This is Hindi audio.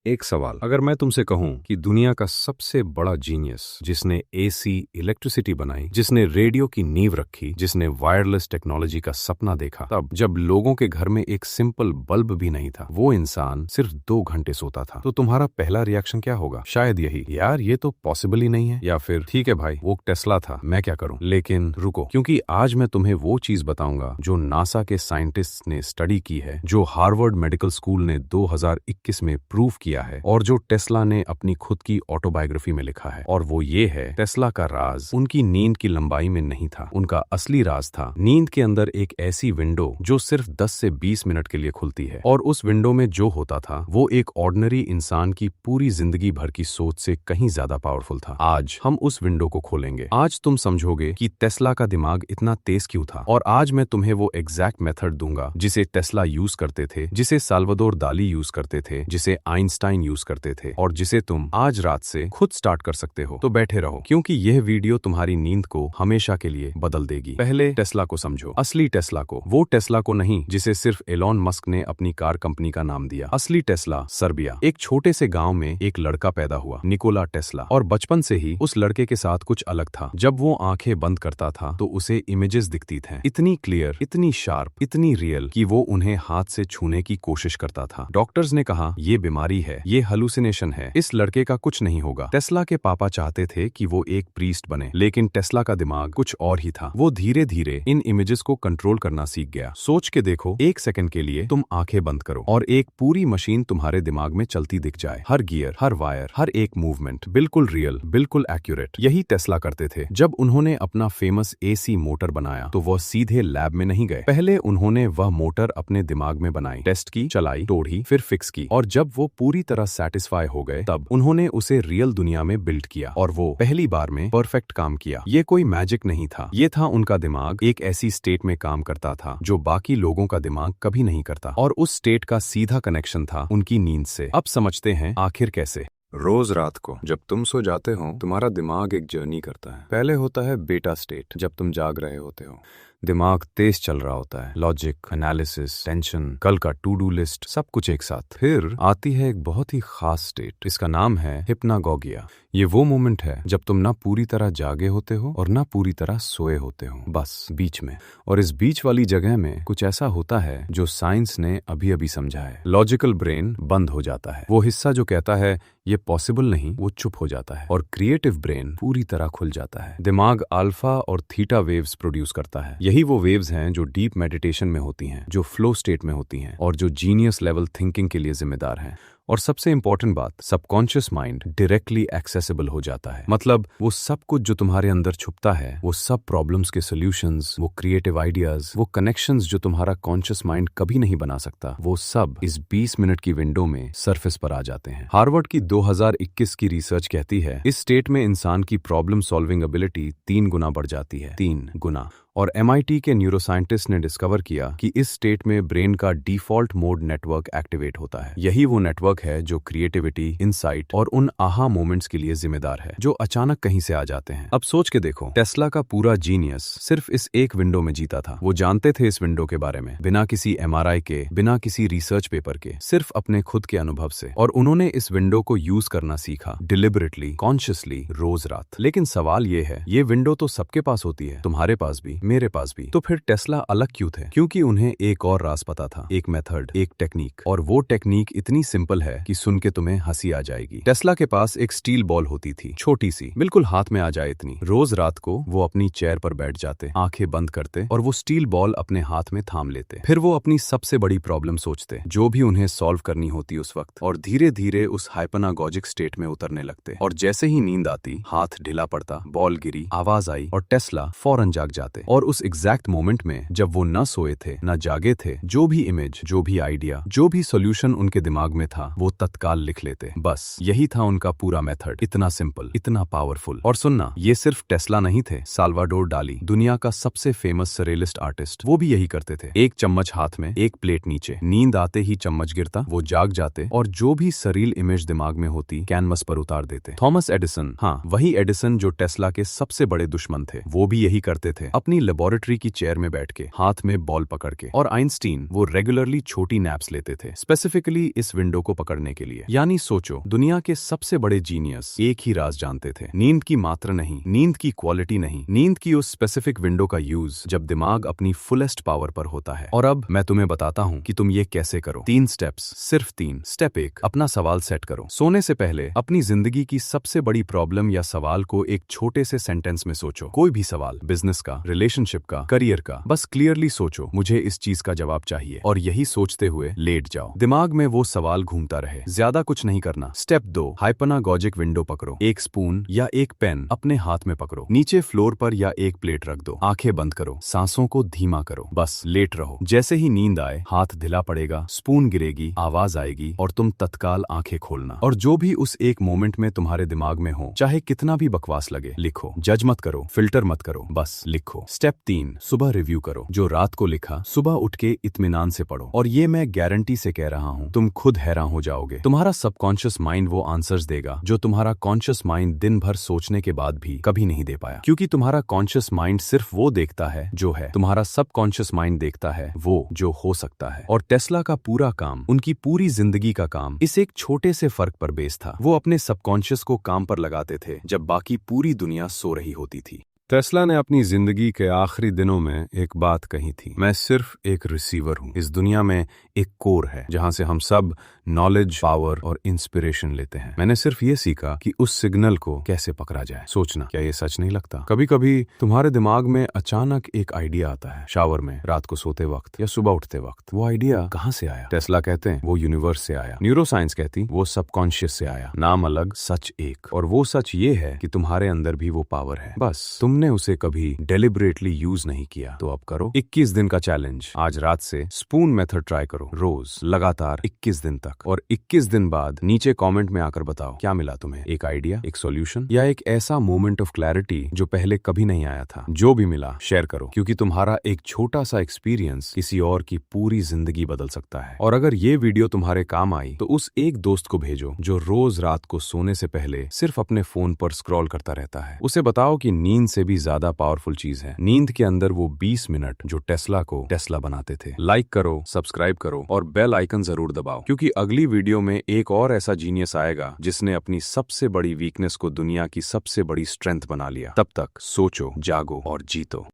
एक सवाल, अगर मैं तुमसे कहूं कि दुनिया का सबसे बड़ा जीनियस जिसने एसी इलेक्ट्रिसिटी बनाई, जिसने रेडियो की नींव रखी, जिसने वायरलेस टेक्नोलॉजी का सपना देखा, तब जब लोगों के घर में एक सिंपल बल्ब भी नहीं था, वो इंसान सिर्फ 2 घंटे सोता था, तो तुम्हारा पहला रिएक्शन क्या होगा? शायद यही, यार ये तो पॉसिबल ही नहीं है, या फिर ठीक है भाई वो टेस्ला था, मैं क्या करूं। लेकिन रुको, क्योंकि आज मैं तुम्हें वो चीज बताऊंगा जो नासा के साइंटिस्ट ने स्टडी की है, जो हार्वर्ड मेडिकल स्कूल ने 2021 में प्रूव किया है और जो टेस्ला ने अपनी खुद की ऑटोबायोग्राफी में लिखा है। और वो ये है, टेस्ला का राज उनकी नींद की लंबाई में नहीं था, उनका असली राज था नींद के अंदर एक ऐसी विंडो जो सिर्फ 10 से 20 मिनट के लिए खुलती है, और उस विंडो में जो होता था वो एक ऑर्डिनरी इंसान की पूरी जिंदगी भर की सोच से कहीं ज्यादा पावरफुल था। आज हम उस विंडो को खोलेंगे। आज तुम समझोगे कि टेस्ला का दिमाग इतना तेज क्यों था, और आज मैं तुम्हें वो एग्जैक्ट मेथड दूंगा जिसे टेस्ला यूज करते थे, जिसे साल्वाडोर दाली यूज करते थे, जिसे आइंस्टाइन यूज करते थे, और जिसे तुम आज रात से खुद स्टार्ट कर सकते हो। तो बैठे रहो, क्योंकि यह वीडियो तुम्हारी नींद को हमेशा के लिए बदल देगी। पहले टेस्ला को समझो, असली टेस्ला को, वो टेस्ला को नहीं जिसे सिर्फ एलॉन मस्क ने अपनी कार कंपनी का नाम दिया। असली टेस्ला सर्बिया, एक छोटे से गांव में एक लड़का पैदा हुआ, निकोला टेस्ला, और बचपन से ही उस लड़के के साथ कुछ अलग था। जब वो आंखें बंद करता था तो उसे इमेजेस दिखती थी, इतनी क्लियर, इतनी शार्प, इतनी रियल कि वो उन्हें हाथ से छूने की कोशिश करता था। डॉक्टर्स ने कहा ये बीमारी है, ये हेलुसिनेशन है, इस लड़के का कुछ नहीं होगा। टेस्ला के पापा चाहते थे कि वो एक प्रीस्ट बने, लेकिन टेस्ला का दिमाग कुछ और ही था। वो धीरे धीरे इन इमेजेस को कंट्रोल करना सीख गया। सोच के देखो, 1 सेकंड के लिए तुम आंखें बंद करो और एक पूरी मशीन तुम्हारे दिमाग में चलती दिख जाए, हर गियर, हर वायर, हर एक मूवमेंट बिल्कुल रियल, बिल्कुल एक्यूरेट। यही टेस्ला करते थे। जब उन्होंने अपना फेमस एसी मोटर बनाया तो वह सीधे लैब में नहीं गए, पहले उन्होंने वह मोटर अपने दिमाग में बनाई, टेस्ट की, चलाई, तोड़ी, फिर फिक्स की, और जब वो पूरी तरह सेटिस्फाई हो गए तब उन्होंने उसे रियल दुनिया में बिल्ड किया, और वो पहली बार में परफेक्ट काम किया। ये कोई मैजिक नहीं था, ये था उनका दिमाग एक ऐसी स्टेट में काम करता था जो बाकी लोगों का दिमाग कभी नहीं करता, और उस स्टेट का सीधा कनेक्शन था उनकी नींद से। अब समझते हैं आखिर कैसे। रोज रात को जब तुम सो जाते हो, तुम्हारा दिमाग एक जर्नी करता है। पहले होता है बेटा स्टेट, जब तुम जाग रहे होते हो, दिमाग तेज चल रहा होता है, लॉजिक, एनालिसिस, टेंशन, कल का टू डू लिस्ट, सब कुछ एक साथ। फिर आती है एक बहुत ही खास स्टेट, इसका नाम है हिप्नागोगिया। ये वो मोमेंट है जब तुम ना पूरी तरह जागे होते हो और ना पूरी तरह सोए होते हो, बस बीच में। और इस बीच वाली जगह में कुछ ऐसा होता है जो साइंस ने अभी अभी समझा है। लॉजिकल ब्रेन बंद हो जाता है, वो हिस्सा जो कहता है ये पॉसिबल नहीं, वो चुप हो जाता है, और क्रिएटिव ब्रेन पूरी तरह खुल जाता है। दिमाग अल्फा और थीटा वेव्स प्रोड्यूस करता है। यही वो वेव्स हैं जो डीप मेडिटेशन में होती हैं, जो फ्लो स्टेट में होती हैं, और जो जीनियस लेवल थिंकिंग के लिए जिम्मेदार हैं। और सबसे इंपॉर्टेंट बात, सबकॉन्शियस माइंड डायरेक्टली एक्सेसिबल हो जाता है। मतलब वो सब कुछ जो तुम्हारे अंदर छुपता है, वो सब प्रॉब्लम्स के सॉल्यूशंस, वो क्रिएटिव आइडियाज, वो कनेक्शंस जो तुम्हारा कॉन्शियस माइंड कभी नहीं बना सकता, वो सब इस 20 मिनट की विंडो में सरफेस पर आ जाते हैं। हार्वर्ड की 2021 की रिसर्च कहती है इस स्टेट में इंसान की प्रॉब्लम सॉल्विंग एबिलिटी 3 गुना बढ़ जाती है, 3 गुना। और MIT के न्यूरोसाइंटिस्ट ने डिस्कवर किया कि इस स्टेट में ब्रेन का डिफॉल्ट मोड नेटवर्क एक्टिवेट होता है। यही वो नेटवर्क है जो क्रिएटिविटी, इंसाइट और उन आहा मोमेंट्स के लिए जिम्मेदार है, जो अचानक कहीं से आ जाते हैं। अब सोच के देखो, टेस्ला का पूरा जीनियस सिर्फ इस एक विंडो में जीता था। वो जानते थे इस विंडो के बारे में, बिना किसी MRI के, बिना किसी रिसर्च पेपर के, सिर्फ अपने खुद के अनुभव से। और उन्होंने इस विंडो को यूज करना सीखा, डिलिबरेटली, कॉन्शियसली, रोज रात। लेकिन सवाल ये है, ये विंडो तो सबके पास होती है, तुम्हारे पास भी, मेरे पास भी। तो फिर टेस्ला अलग क्यों थे? क्योंकि उन्हें एक और राज पता था, एक मेथड, एक टेक्निक, और वो टेक्निक इतनी सिंपल है कि सुन के तुम्हें हंसी आ जाएगी। टेस्ला के पास एक स्टील बॉल होती थी, छोटी सी, बिल्कुल हाथ में आ जाए इतनी। रोज रात को वो अपनी चेयर पर बैठ जाते, आंखें बंद करते, और वो स्टील बॉल अपने हाथ में थाम लेते। फिर वो अपनी सबसे बड़ी प्रॉब्लम सोचते, जो भी उन्हें सॉल्व करनी होती उस वक्त, और धीरे धीरे उस हाइपनागोजिक स्टेट में उतरने लगते। और जैसे ही नींद आती, हाथ ढीला पड़ता, बॉल गिरी, आवाज आई, और टेस्ला फौरन जाग जाते। और उस एग्जैक्ट मोमेंट में जब वो न सोए थे, न जागे थे, जो भी इमेज, जो भी आइडिया, जो भी सॉल्यूशन उनके दिमाग में था, वो तत्काल लिख लेते। बस यही था उनका पूरा मेथड, इतना सिंपल, इतना पावरफुल। और सुनना, ये सिर्फ टेस्ला नहीं थे, साल्वाडोर डाली, दुनिया का सबसे फेमस सरेलिस्ट आर्टिस्ट, वो भी यही करते थे। एक चम्मच हाथ में, एक प्लेट नीचे, नींद आते ही चम्मच गिरता, वो जाग जाते, और जो भी सरील इमेज दिमाग में होती कैनवस पर उतार देते। थॉमस एडिसन, हाँ वही एडिसन जो टेस्ला के सबसे बड़े दुश्मन थे, वो भी यही करते थे। अपनी अपनी लेबोरेटरी की चेयर में बैठ के, हाथ में बॉल पकड़ के। और आइंस्टीन वो रेगुलरली छोटी नैप्स लेते थे, स्पेसिफिकली इस विंडो को पकड़ने के लिए। यानी सोचो, दुनिया के सबसे बड़े जीनियस एक ही राज जानते थे, नींद की मात्रा नहीं, नींद की क्वालिटी नहीं, नींद की उस स्पेसिफिक विंडो का यूज जब दिमाग अपनी फुलेस्ट पावर पर होता है। और अब मैं तुम्हें बताता हूँ कि तुम ये कैसे करो। 3 स्टेप्स, सिर्फ 3। स्टेप 1, अपना सवाल सेट करो। सोने से पहले अपनी जिंदगी की सबसे बड़ी प्रॉब्लम या सवाल को एक छोटे से सेंटेंस में सोचो। कोई भी सवाल, बिजनेस का, रिलेशनशिप का, करियर का, बस क्लियरली सोचो, मुझे इस चीज का जवाब चाहिए। और यही सोचते हुए लेट जाओ, दिमाग में वो सवाल घूमता रहे, ज्यादा कुछ नहीं करना। स्टेप 2, हाइपनागॉजिक विंडो पकड़ो। एक स्पून या एक पेन अपने हाथ में पकड़ो, नीचे फ्लोर पर या एक प्लेट रख दो, आंखें बंद करो, सांसों को धीमा करो, बस लेट रहो। जैसे ही नींद आए, हाथ ढिला पड़ेगा, स्पून गिरेगी, आवाज आएगी और तुम तत्काल आंखें खोलना। और जो भी उस एक मोमेंट में तुम्हारे दिमाग में हो, चाहे कितना भी बकवास लगे, लिखो। जज मत करो, फिल्टर मत करो, बस लिखो। स्टेप 3, सुबह रिव्यू करो। जो रात को लिखा, सुबह उठ के इत्मीनान से पढ़ो। और ये मैं गारंटी से कह रहा हूँ, तुम खुद हैरान हो जाओगे। तुम्हारा सबकॉन्शियस माइंड वो आंसर्स देगा जो तुम्हारा कॉन्शियस माइंड दिन भर सोचने के बाद भी कभी नहीं दे पाया। क्योंकि तुम्हारा कॉन्शियस माइंड सिर्फ वो देखता है जो है, तुम्हारा सबकॉन्शियस माइंड देखता है वो जो हो सकता है। और टेस्ला का पूरा काम, उनकी पूरी जिंदगी का काम इस एक छोटे से फर्क पर बेस था। वो अपने सबकॉन्शियस को काम पर लगाते थे जब बाकी पूरी दुनिया सो रही होती थी। टेस्ला ने अपनी जिंदगी के आखिरी दिनों में एक बात कही थी, मैं सिर्फ एक रिसीवर हूँ। इस दुनिया में एक कोर है जहाँ से हम सब नॉलेज, पावर और इंस्पिरेशन लेते हैं। मैंने सिर्फ ये सीखा कि उस सिग्नल को कैसे पकड़ा जाए। सोचना, क्या ये सच नहीं लगता? कभी कभी तुम्हारे दिमाग में अचानक एक आइडिया आता है, शावर में, रात को सोते वक्त या सुबह उठते वक्त। वो आइडिया कहाँ से आया? टेस्ला कहते हैं वो यूनिवर्स से आया। न्यूरोसाइंस कहती वो सबकॉन्शियस से आया। नाम अलग, सच एक। और वो सच ये है कि तुम्हारे अंदर भी वो पावर है, बस तुमने उसे कभी डेलिबरेटली यूज नहीं किया। तो अब करो 21 दिन का चैलेंज। आज रात से स्पून मेथड ट्राई करो, रोज लगातार 21 दिन तक। और 21 दिन बाद नीचे कमेंट में आकर बताओ क्या मिला तुम्हें, एक आइडिया, एक सॉल्यूशन या एक ऐसा मोमेंट ऑफ क्लैरिटी जो पहले कभी नहीं आया था। जो भी मिला शेयर करो, क्योंकि तुम्हारा एक छोटा सा एक्सपीरियंस किसी और की पूरी जिंदगी बदल सकता है। और अगर ये वीडियो तुम्हारे काम आई तो उस एक दोस्त को भेजो जो रोज रात को सोने से पहले सिर्फ अपने फोन पर स्क्रॉल करता रहता है। उसे बताओ कि नींद से भी ज्यादा पावरफुल चीज है नींद के अंदर वो 20 मिनट जो टेस्ला को टेस्ला बनाते थे। लाइक करो, सब्सक्राइब करो और बेल आइकन जरूर दबाओ, क्योंकि अगली वीडियो में एक और ऐसा जीनियस आएगा जिसने अपनी सबसे बड़ी वीकनेस को दुनिया की सबसे बड़ी स्ट्रेंथ बना लिया। तब तक सोचो, जागो और जीतो।